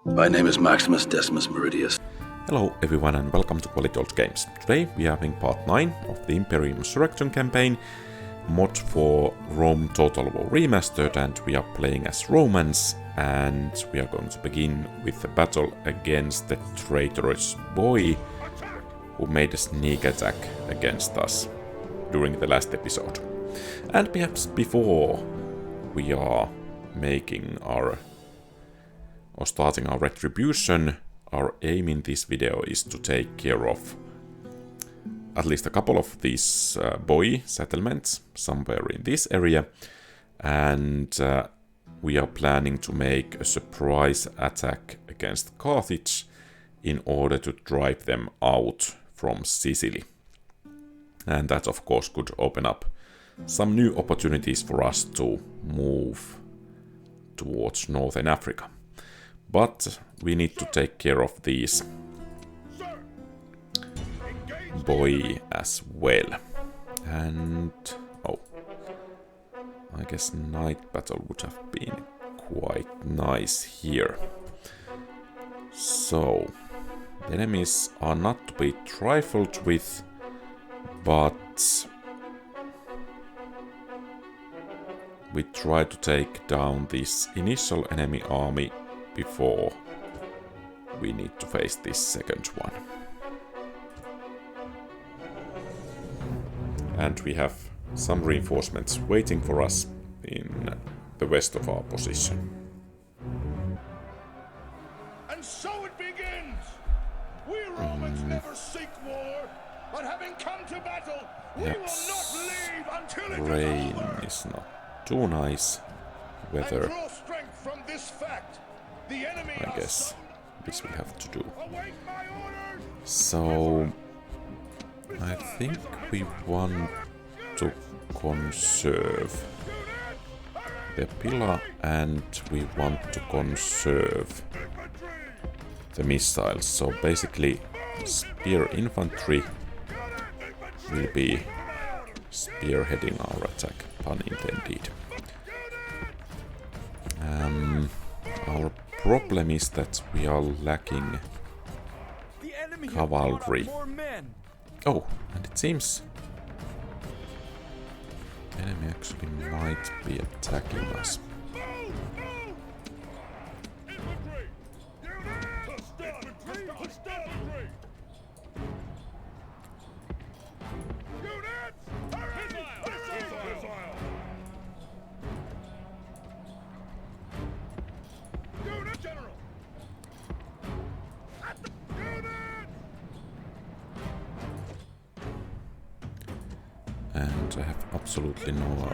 My name is Maximus Decimus Meridius. Hello everyone and welcome to QualityOldGames. Today we are having part 9 of the Imperium Surrectum campaign, mod for Rome Total War Remastered, and we are playing as Romans, and we are going to begin with the battle against the traitorous boy who made a sneak attack against us during the last episode. And perhaps before we are making our or starting our retribution, our aim in this video is to take care of at least a couple of these boy settlements somewhere in this area, and we are planning to make a surprise attack against Carthage in order to drive them out from Sicily. And that of course could open up some new opportunities for us to move towards Northern Africa. But we need to take care of these boy as well. And oh, I guess night battle would have been quite nice here. So the enemies are not to be trifled with, but we try to take down this initial enemy army before we need to face this second one. And we have some reinforcements waiting for us in the west of our position. And so it begins! We Romans never seek war, but having come to battle, we will not leave until it Rain is over. is not too nice. Weather, And draw strength from this fact. The enemy I guess this we have to do. await my orders. So I think we want to conserve the pillar, and we want to conserve the missiles. So basically spear infantry will be spearheading our attack, pun intended. Our problem is that we are lacking cavalry. Oh, and it seems the enemy actually might be attacking us. And I have absolutely no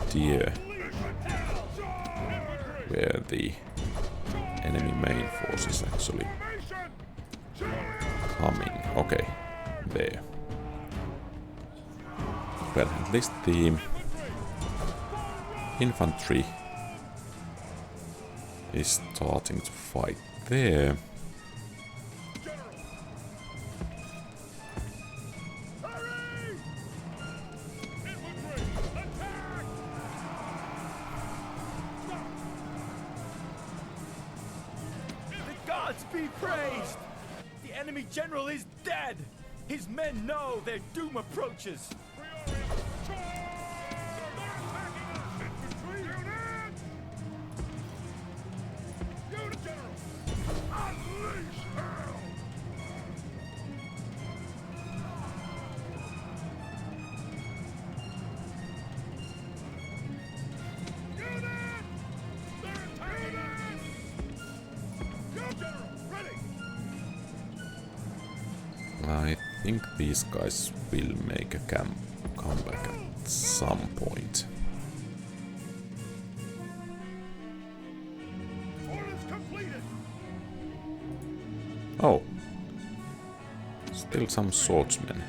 idea where the enemy main force is actually coming. Okay, there. Well, at least the infantry is starting to fight there. Be praised! The enemy general is dead! His men know their doom approaches! I think these guys will make a comeback at some point. Oh, still some swordsmen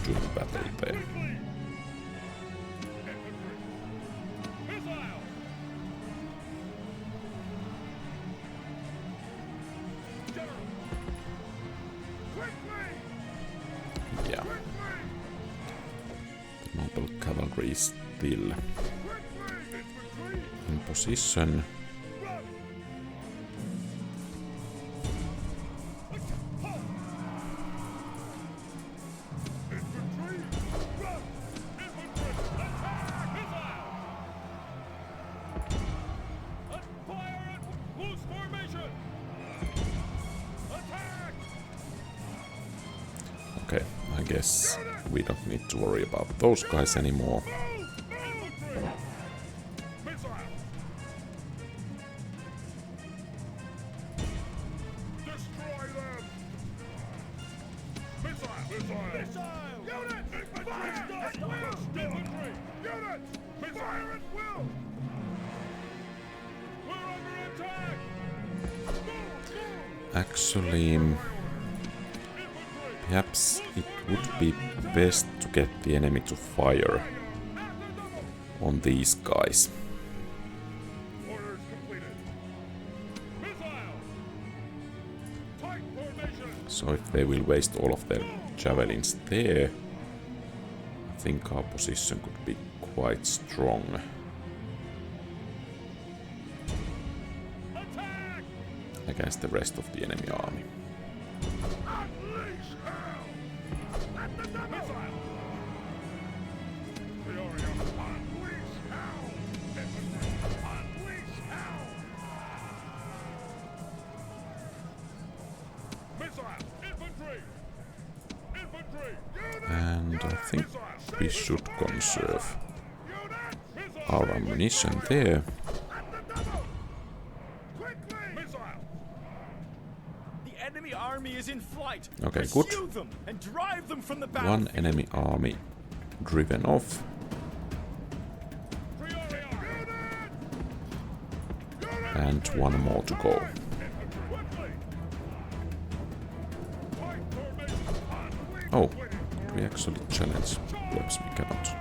doing battle there. Yeah. The noble cavalry is still in position. I guess we don't need to worry about those guys anymore. Actually, perhaps it would be best to get the enemy to fire on these guys. So if they will waste all of their javelins there, I think our position could be quite strong. Against the rest of the enemy army. And I think we should conserve our ammunition there. Okay, good. One enemy army driven off. And one more to go. Oh, could we actually challenge? Perhaps we cannot.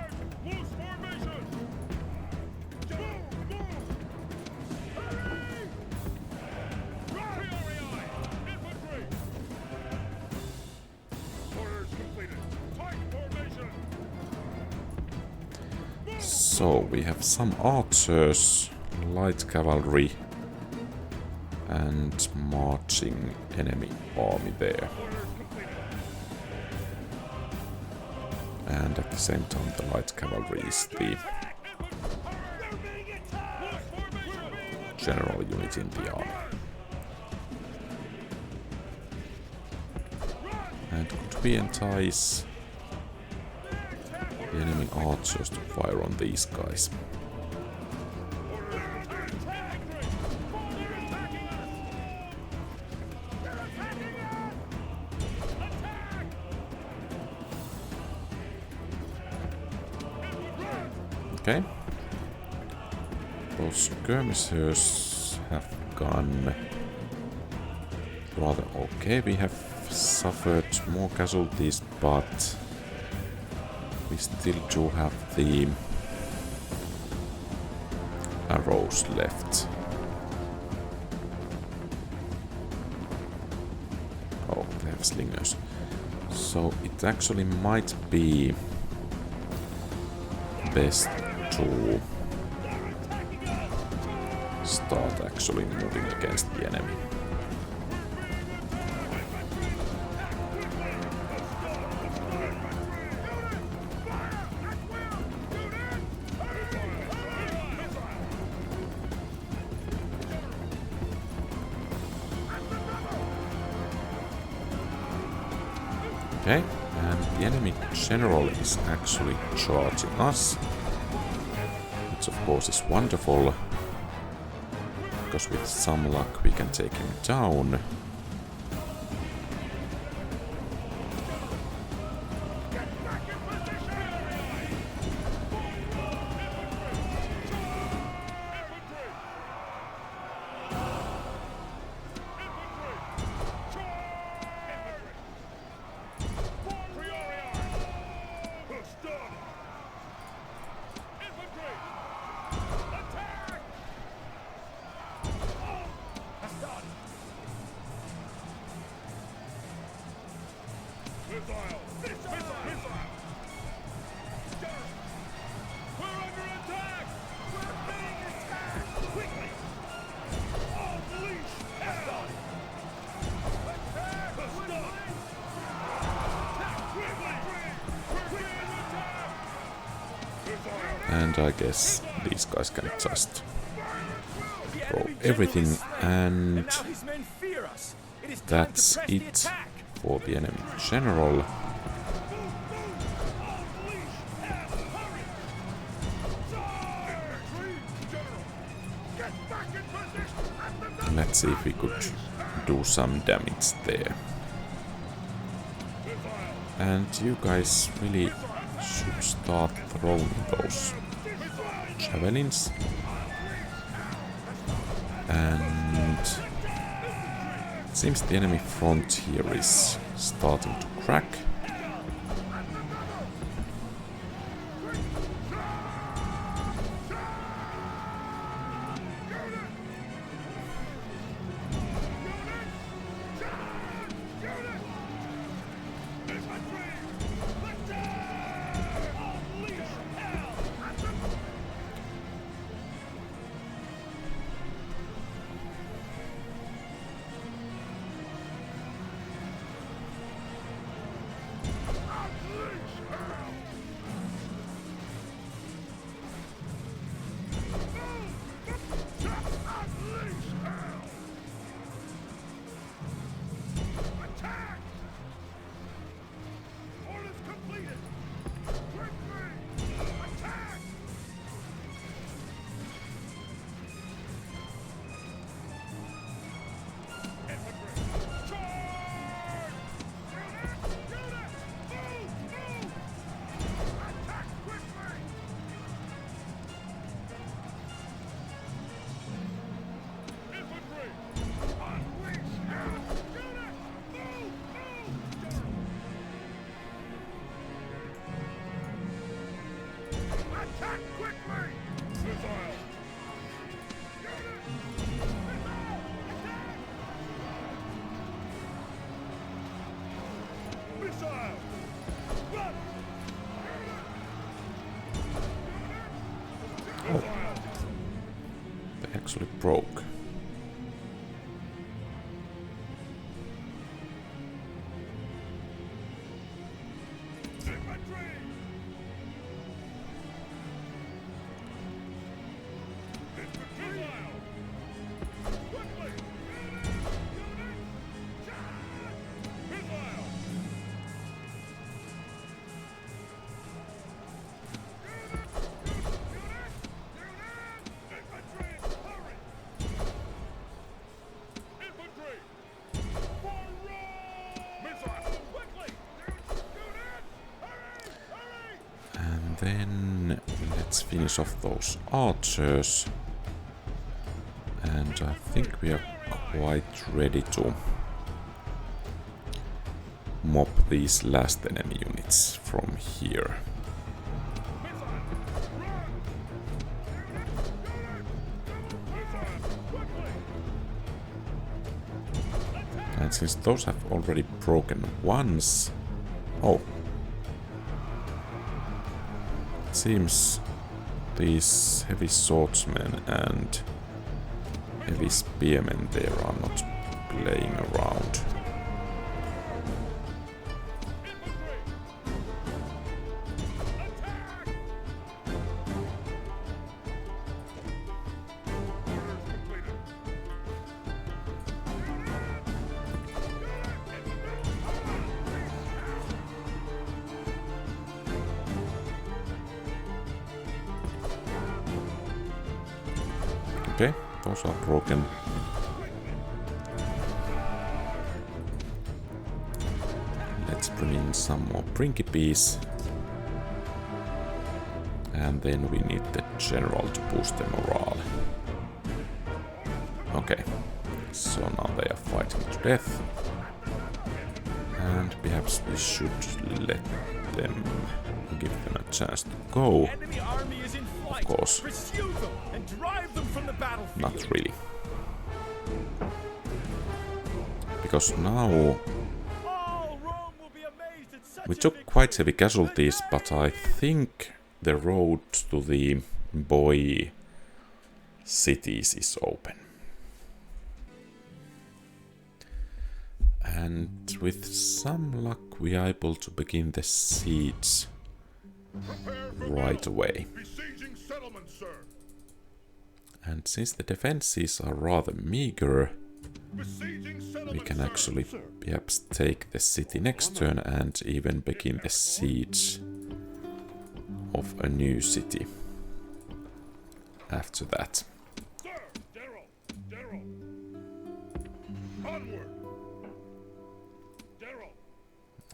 So we have some archers, light cavalry, and marching enemy army there. And at the same time the light cavalry is the general unit in the army. And could we entice the enemy archers to fire on these guys? Okay. Those skirmishers have gone rather okay. We have suffered more casualties, but we still do have the arrows left. Oh, they have slingers. So it actually might be best to start actually moving against the enemy. Okay, and the enemy general is actually charging us, which of course is wonderful, because with some luck we can take him down. And I guess these guys can just throw everything, and that's it for the enemy general. Let's see if we could do some damage there. And you guys really should start throwing those javelins. And it seems the enemy front here is starting to crack. They actually broke. Then let's finish off those archers, and I think we are quite ready to mop these last enemy units from here. And since those have already broken once... Oh. Seems these heavy swordsmen and heavy spearmen there are not playing around. Okay, those are broken. Let's bring in some more principes. And then we need the general to boost the morale. Okay, so now they are fighting to death. And perhaps we should let them, give them a chance to go. Of course. Not really. Because now we took quite heavy casualties, but I think the road to the boy cities is open. And with some luck we are able to begin the siege right away. And since the defenses are rather meager, we can actually perhaps take the city next turn and even begin the siege of a new city after that.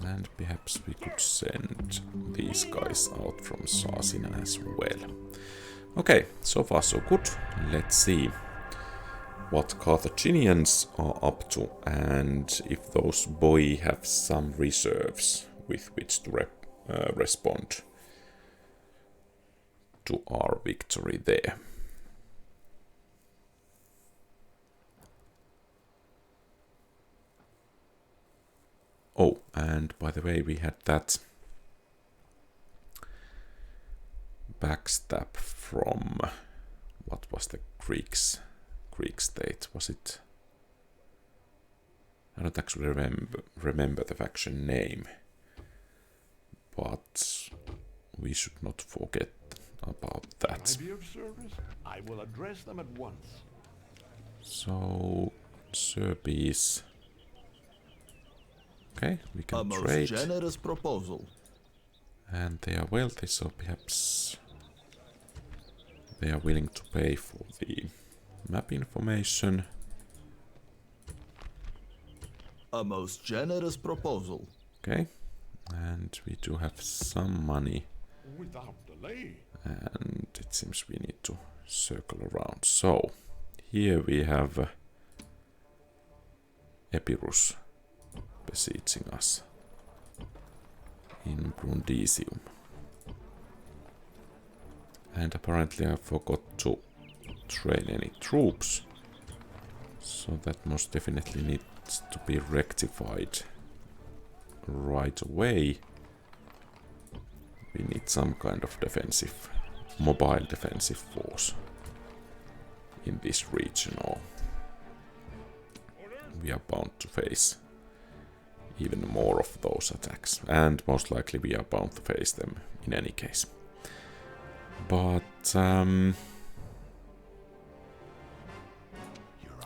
And perhaps we could send these guys out from Saasina as well. Okay, so far so good. Let's see what Carthaginians are up to and if those boy have some reserves with which to respond to our victory there. Oh, and by the way, we had that backstab from, what was the Greek state? Was it? I don't actually remember the faction name, but we should not forget about that. Can I be of service? I will address them at once. So, Serbies. Okay, we can A most trade. generous proposal. And they are wealthy, so perhaps they are willing to pay for the map information. A most generous proposal. Okay, and we do have some money. Without delay. And it seems we need to circle around. So, here we have Epirus besieging us in Brundisium. And apparently I forgot to train any troops, so that most definitely needs to be rectified right away. We need some kind of defensive, mobile defensive force in this region, or we are bound to face even more of those attacks, and most likely we are bound to face them in any case. But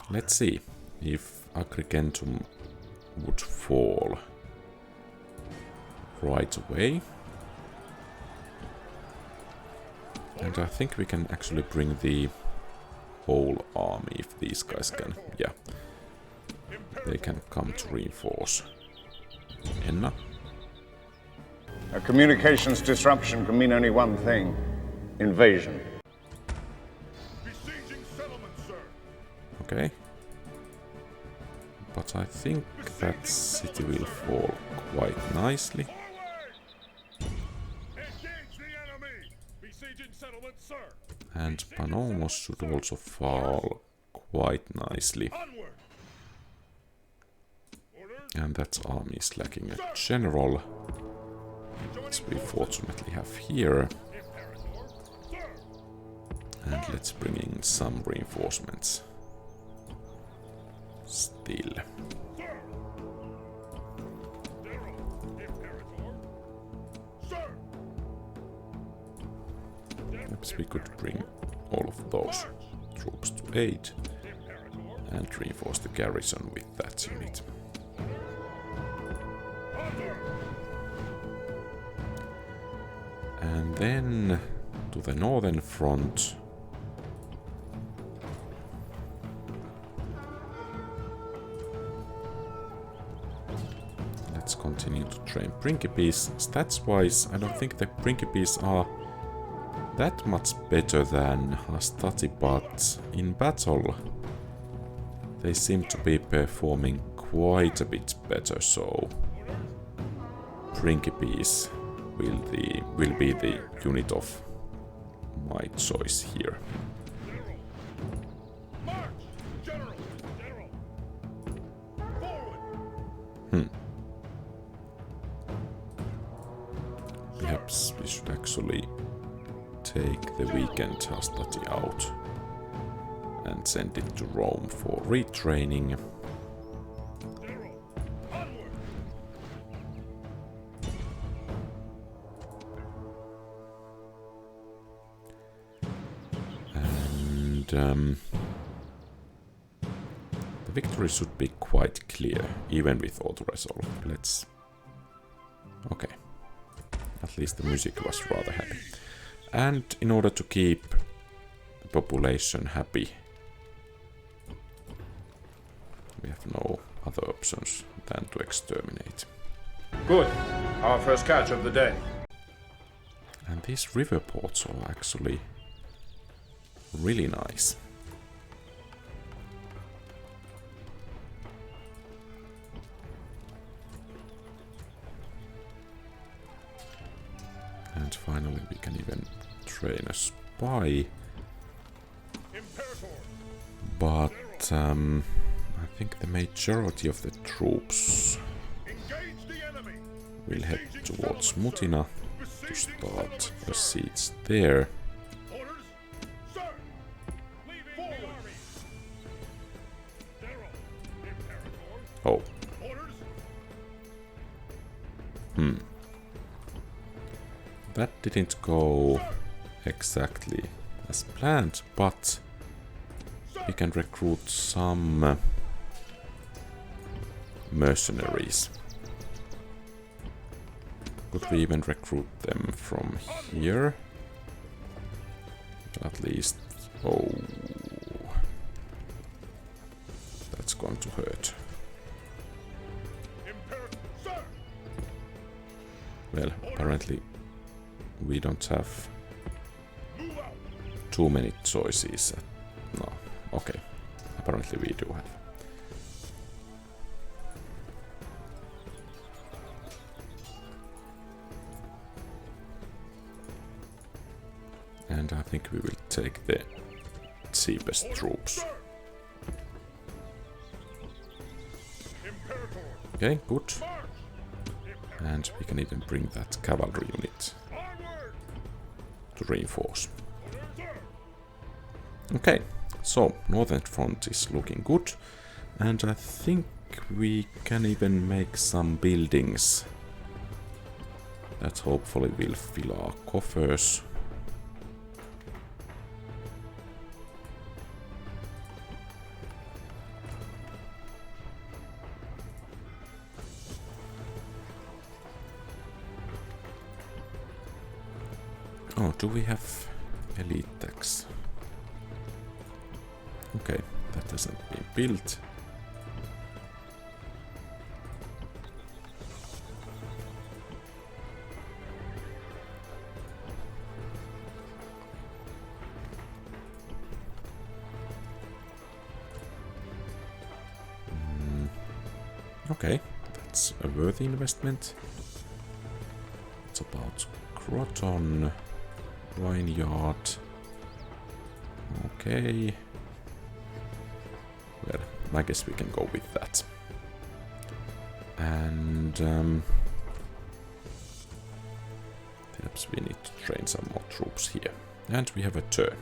let's see if Agrigentum would fall right away. And I think we can actually bring the whole army if these guys can, yeah, they can come to reinforce Enna. A communications disruption can mean only one thing: invasion. Besieging settlement, sir. Okay. But I think that city will fall quite nicely. Forward! Engage the enemy. Besieging settlement, sir. And Panomos should also fall quite nicely. Onward. Orders. And that army is lacking a general, which we fortunately have here. Imperator. Sir. And let's bring in some reinforcements. Still. Sir. General. Imperator. Sir. Perhaps we could bring all of those troops to aid Imperator. and reinforce the garrison with that unit. Order. And then to the northern front. Let's continue to train Principes. Stats-wise, I don't think the Principes are that much better than Hastati, but in battle they seem to be performing quite a bit better, so Principes will be the unit of my choice here. March. General. General. Forward. Perhaps we should actually take the weekend Hastati out and send it to Rome for retraining. General. Onward. And the victory should be quite clear, even with auto-resolve. Let's... Okay. At least the music was rather happy. And in order to keep the population happy, we have no other options than to exterminate. Good. Our first catch of the day. And these river ports are actually really nice. And finally we can even train a spy. But I think the majority of the troops will head towards Mutina to start a siege there. Oh. That didn't go exactly as planned, but we can recruit some mercenaries. Could we even recruit them from here? At least... oh... that's going to hurt. Well, apparently we don't have too many choices. No, okay. Apparently we do have. And I think we will take the cheapest troops. Okay, good. And we can even bring that cavalry unit to reinforce. Okay, so Northern Front is looking good. And I think we can even make some buildings that hopefully will fill our coffers. Oh, do we have elite tax? Okay, that hasn't been built. Okay, that's a worthy investment. It's about Croton, Vineyard. Okay. Well, I guess we can go with that. And perhaps we need to train some more troops here. And we have a turn.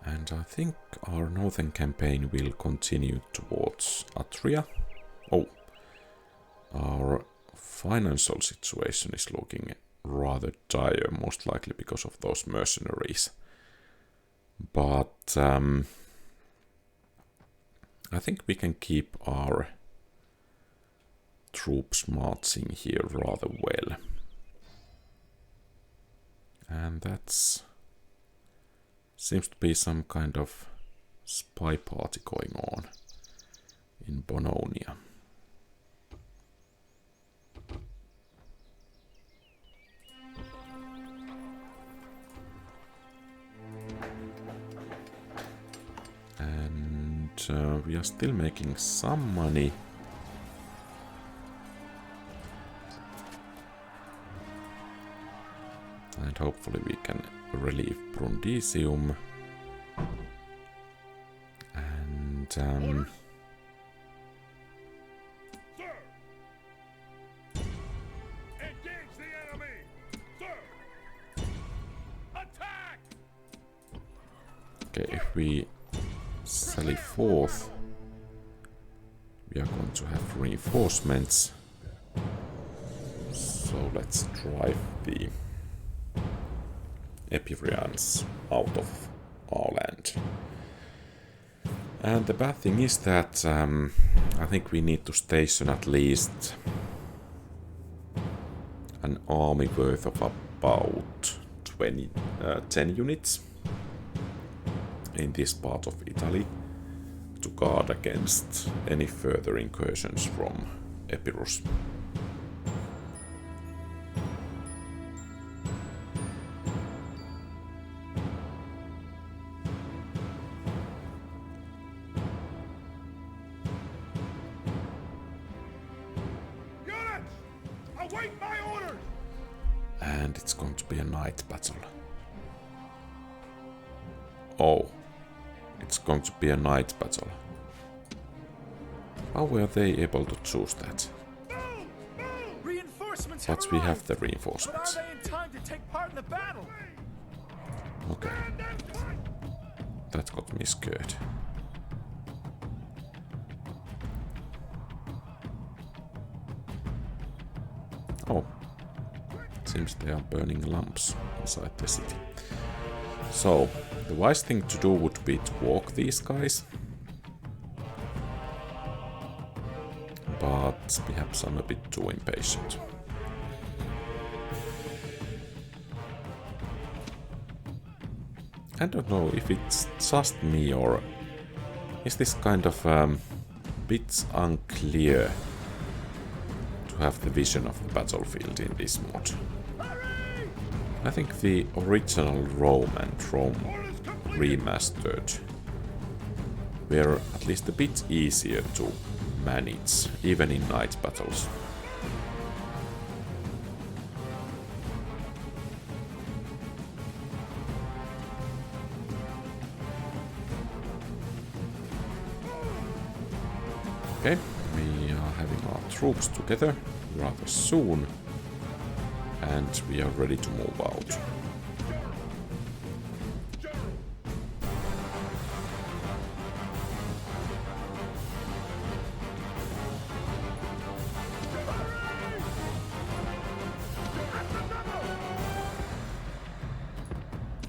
And I think our northern campaign will continue towards Atria. Oh, our financial situation is looking rather dire, most likely because of those mercenaries. But I think we can keep our troops marching here rather well. And that's... seems to be some kind of spy party going on in Bononia. And we are still making some money. And hopefully we can relieve Brundisium. And okay, if we sally forth, we are going to have reinforcements. So let's drive the Epirians out of our land. And the bad thing is that I think we need to station at least an army worth of about 10 units in this part of Italy to guard against any further incursions from Epirus. Units! Await my orders! And it's going to be a night battle. Oh, it's going to be a night battle. How were they able to choose that? Reinforcements But have we arrived. have the But are reinforcements. they in time to take part in the battle? Okay. That got me scared. Oh. Seems they are burning lamps inside the city. So, the wise thing to do would be to walk these guys. But perhaps I'm a bit too impatient. I don't know if it's just me or is this kind of bit unclear to have the vision of the battlefield in this mod. I think the original Rome and Rome Remastered were at least a bit easier to manage, even in night battles. Okay, we are having our troops together rather soon, and we are ready to move out.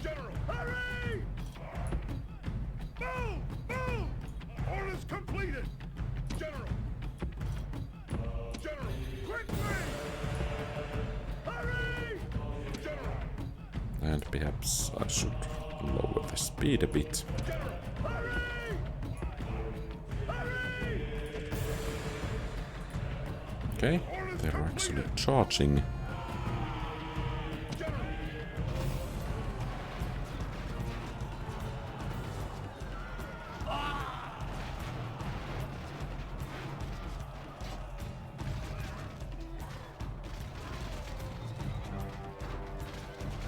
General, hurry! Move! Move! Orders completed! General! General, quickly! Hurry! General! And perhaps I should lower the speed a bit. General, hurry! Hurry! Okay, they're actually charging. General!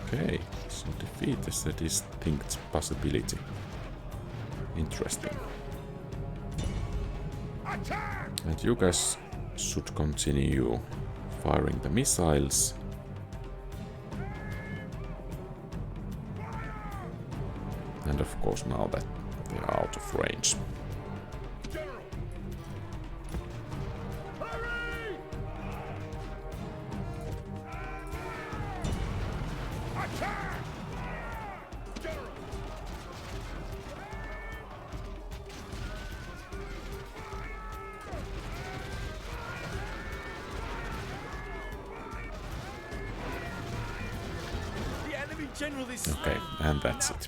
Okay, so defeat is a distinct possibility. Interesting. Attack! And you guys should continue firing the missiles. And of course now that they are out of range. General! Hurry! Attack! General! The enemy general is Okay, and that's it.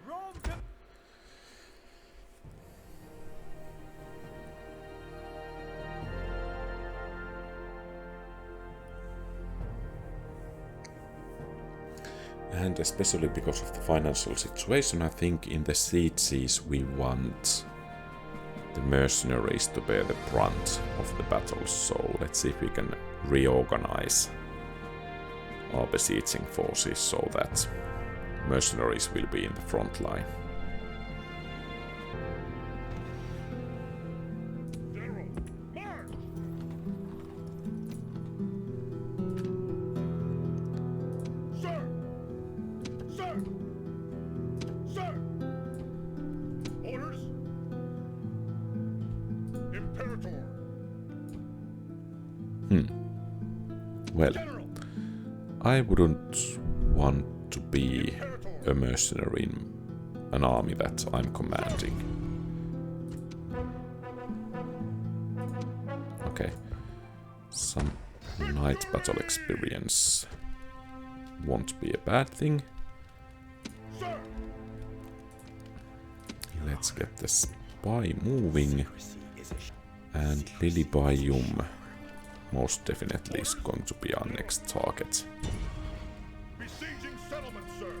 Rome to And especially because of the financial situation, I think in the sieges we want the mercenaries to bear the brunt of the battles. So let's see if we can reorganize our besieging forces so that mercenaries will be in the front line. General, march! Sir! Sir! Sir! Orders? Imperator! Well, General! I wouldn't want to be Imperator! a mercenary in an army that I'm commanding. Okay, some night battle experience won't be a bad thing. Sir! let's get the spy moving. And Lilibium most definitely is going to be our next target. Besieging settlement, sir.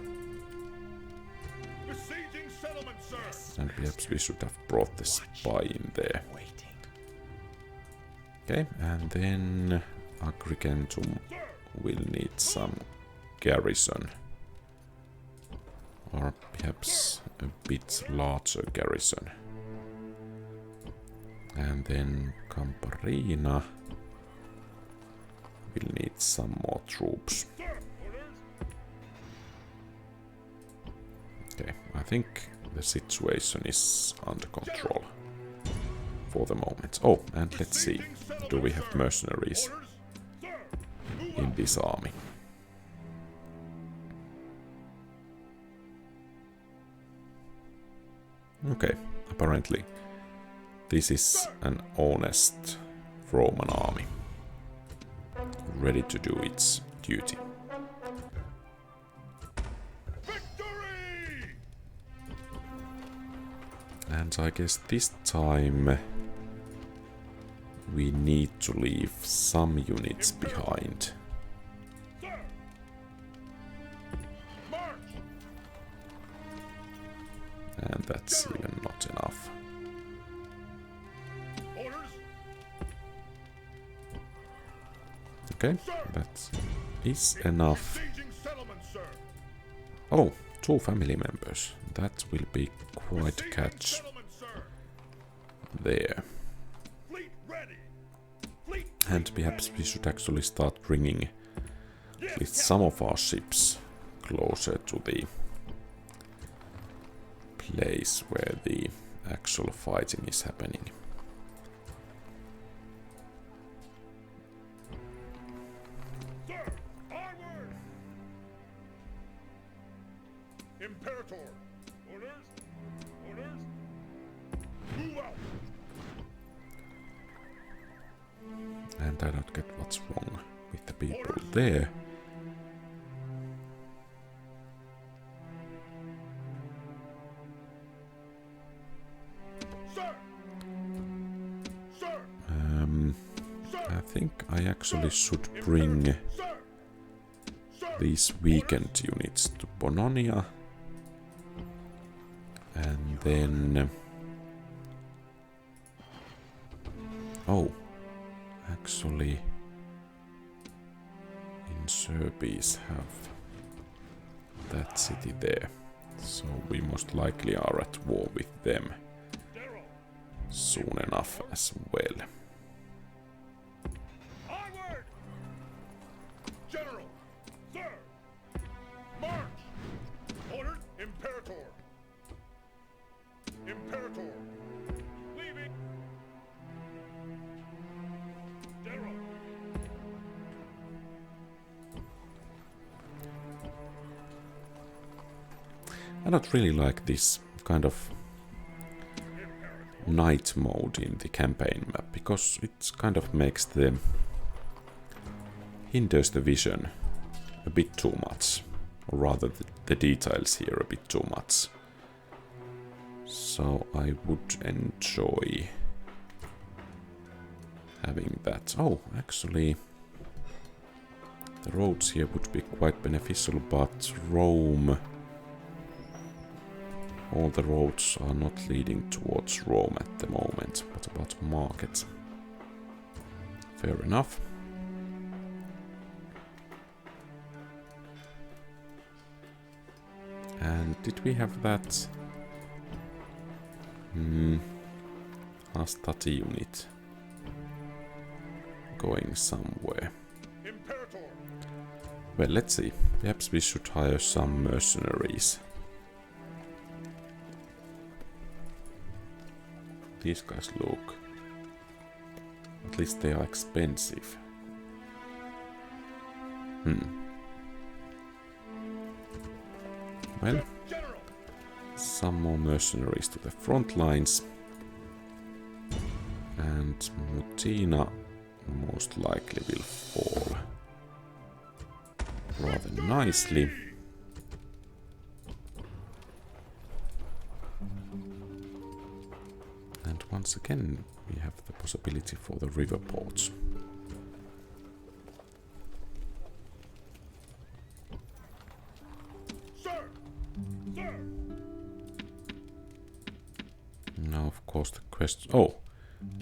Besieging settlement, sir. And perhaps we should have brought the spy in there. Okay, and then Agrigentum will need some garrison. Or perhaps a bit larger garrison. And then Camparina will need some more troops. Okay, I think the situation is under control for the moment. Oh, and let's see, do we have mercenaries in this army? Okay, apparently this is an honest Roman army, ready to do its duty. Victory! And I guess this time we need to leave some units behind. Sir! March! And that's even not enough. Orders! Okay, that is enough. Besieging settlement, sir. Oh, 2 family members. That will be quite a Besieging catch settlement, sir. there. Fleet ready. Fleet And perhaps we should actually start bringing at least some of our ships closer to the place where the actual fighting is happening. Sir, onward! Imperator! Orders? Orders? Move out! And I don't get what's wrong with the people there. Sir! Sir! I think I actually should bring Sir! Sir! these weakened units to Bononia. And then... Oh, actually... Insurbies have that city there. So we most likely are at war with them soon enough as well. Onward! General! Sir! March! Orders! Imperator! Imperator! Leaving! General! I don't really like this kind of night mode in the campaign map, because it kind of makes the... hinders the vision a bit too much, or rather the details here a bit too much. So I would enjoy having that. Oh, actually the roads here would be quite beneficial, but Rome... all the roads are not leading towards Rome at the moment. What about market? Fair enough. And did we have that Hastati unit going somewhere? Imperator! Well, let's see. Perhaps we should hire some mercenaries. These guys look... at least they are expensive. Well, General! some more mercenaries to the front lines. And Mutina most likely will fall rather nicely. once again we have the possibility for the river ports. Sir! Sir! Now, of course, the question... Oh!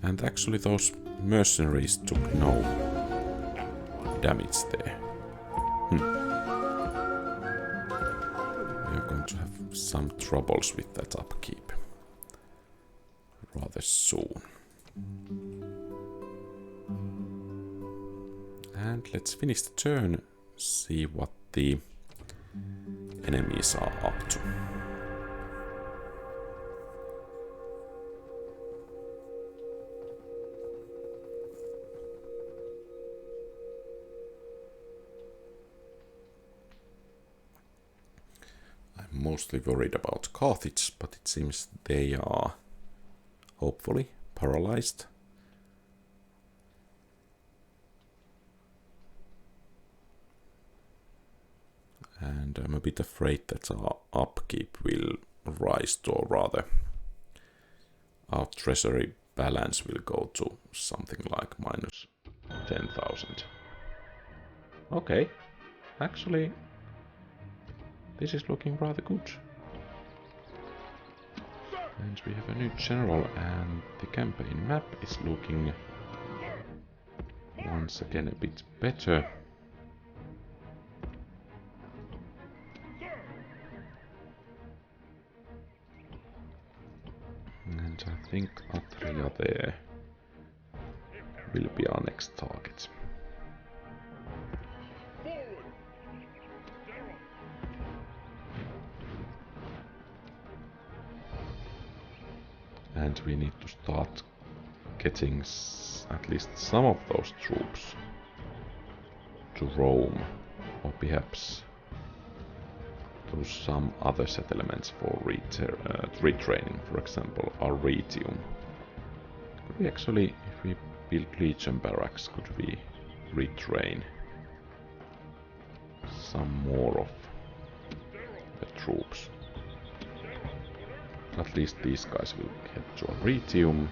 And actually those mercenaries took no damage there. We are going to have some troubles with that upkeep rather soon. And let's finish the turn, see what the enemies are up to. I'm mostly worried about Carthage, but it seems they are hopefully paralyzed. And I'm a bit afraid that our upkeep will rise to, or rather our treasury balance will go to something like minus 10,000. Okay, actually this is looking rather good. And we have a new general, and the campaign map is looking once again a bit better. And I think Atria there will be our next target. And we need to start getting at least some of those troops to Rome, or perhaps to some other settlements for retraining, for example Arretium. Could we actually, if we build legion barracks, could we retrain some more of the troops? At least these guys will head to Arretium.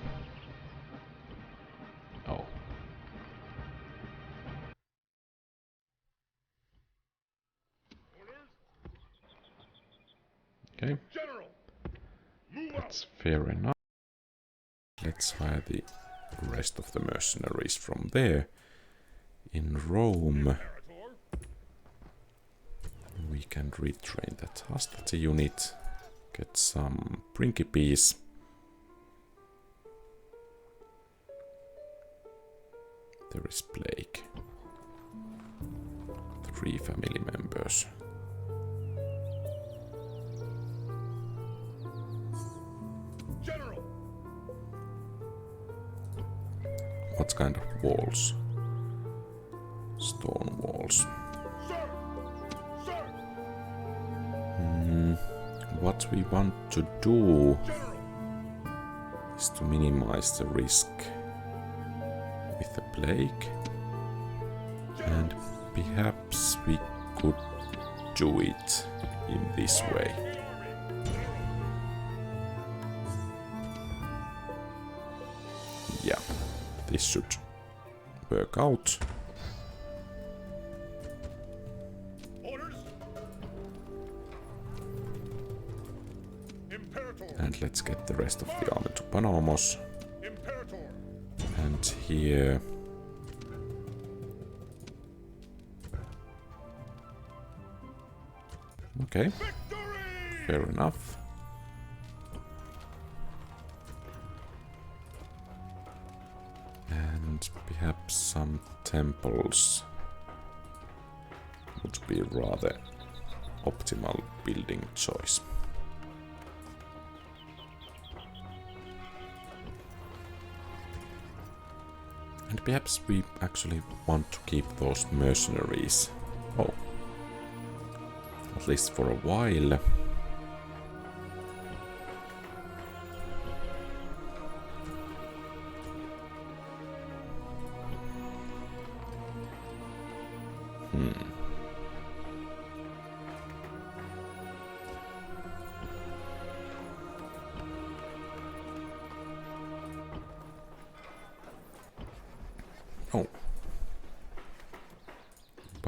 Oh. Okay. That's fair enough. Let's hire the rest of the mercenaries from there. In Rome, we can retrain that hostility unit. Get some principes. There is plague. 3 family members. General! What kind of walls? Stone walls. Sir! Sir! What we want to do General! is to minimize the risk with the plague, and perhaps we could do it in this way. Yeah, this should work out. And let's get the rest of the army to Panamos. And here... Okay, fair enough. And perhaps some temples would be rather optimal building choice. And perhaps we actually want to keep those mercenaries. Oh. At least for a while.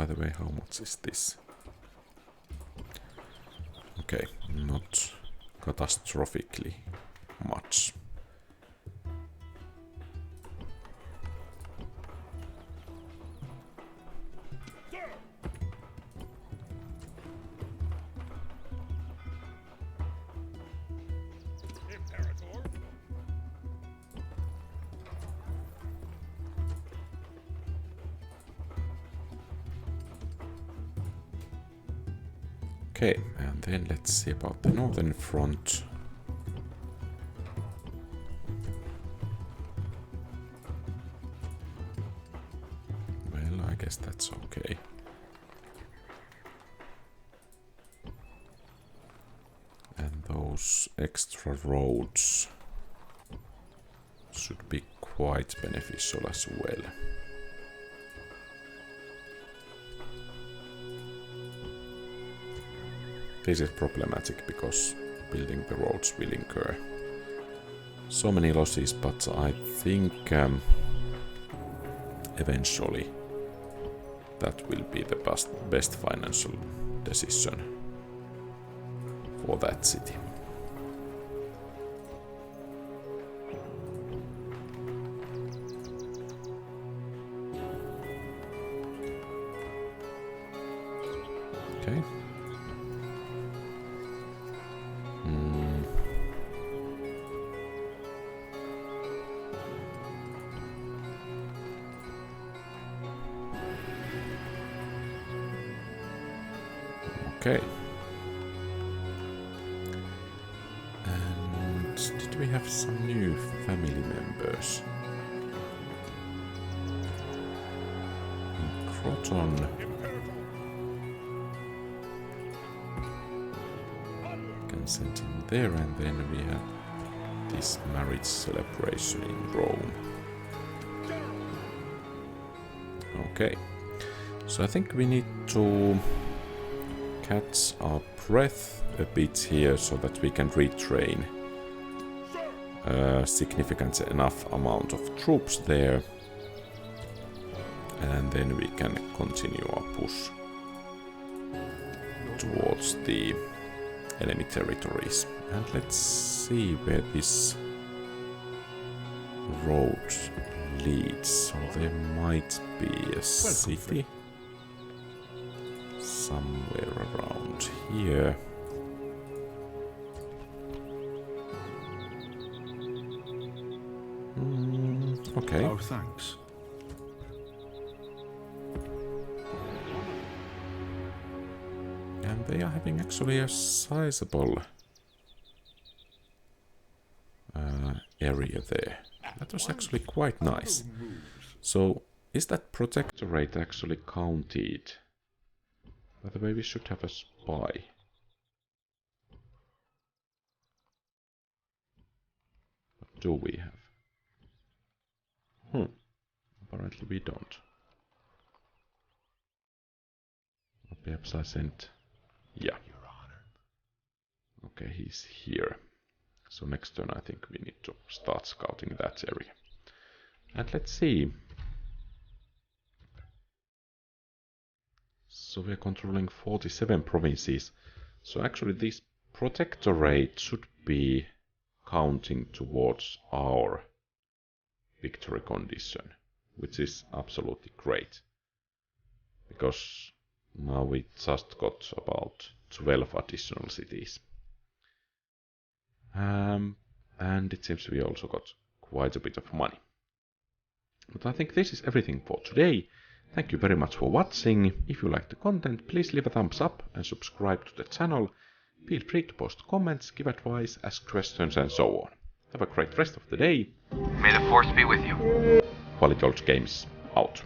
the way, how much is this? Okay, not catastrophically much. Okay, and then let's see about the northern front. Well, I guess that's okay. And those extra roads should be quite beneficial as well. This is problematic because building the roads will incur so many losses, but I think eventually that will be the best financial decision for that city. Okay. Okay. And did we have some new family members? In Croton. Can send him there, and then we have this marriage celebration in Rome. Okay. So I think we need to catch our breath a bit here so that we can retrain a significant enough amount of troops there, and then we can continue our push towards the enemy territories. And let's see where this road leads. So there might be a city somewhere around here. Okay. Our thanks. And they are having actually a sizable area there. That was actually quite nice. So, is that protectorate actually counted? By the way, we should have a spy. What do we have? Apparently we don't. Or perhaps I sent... Yeah. Okay, he's here. So next turn I think we need to start scouting that area. And let's see. So we're controlling 47 provinces. So actually this protectorate should be counting towards our victory condition, which is absolutely great. Because now we just got about 12 additional cities. And it seems we also got quite a bit of money. But I think this is everything for today. Thank you very much for watching. If you like the content, please leave a thumbs up and subscribe to the channel. Feel free to post comments, give advice, ask questions and so on. Have a great rest of the day. May the force be with you. QualityOldGames out.